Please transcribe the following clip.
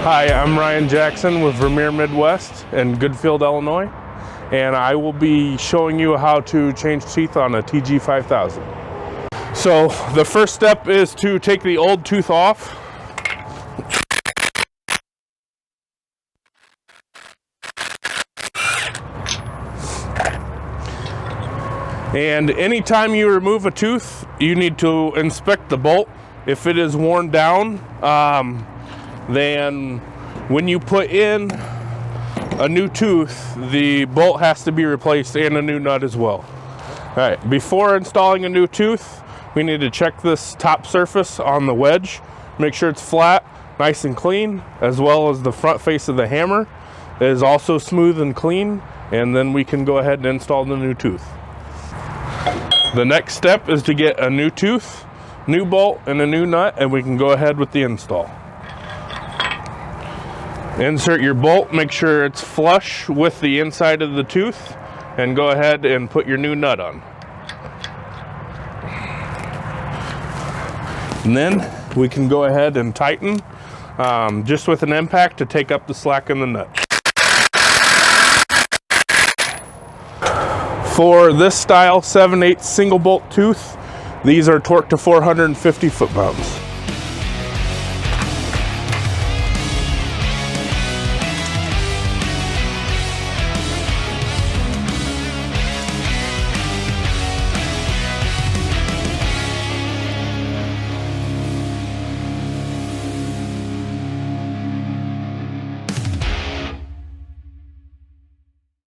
Hi, I'm Ryan Jackson with Vermeer Midwest in Goodfield, Illinois, and I will be showing you how to change teeth on a TG 5000. So the first step is to take the old tooth off. And anytime you remove a tooth, you need to inspect the bolt. If it is worn down, then when you put in a new tooth, the bolt has to be replaced and a new nut as well. All right, before installing a new tooth, we need to check this top surface on the wedge, make sure it's flat, nice and clean, as well as the front face of the hammer is also smooth and clean, and then we can go ahead and install the new tooth. The next step is to get a new tooth, new bolt, and a new nut, and we can go ahead with the install. Insert your bolt, make sure it's flush with the inside of the tooth, and go ahead and put your new nut on. And then we can go ahead and tighten just with an impact to take up the slack in the nut. For this style 7/8 single bolt tooth, these are torqued to 450 foot-pounds.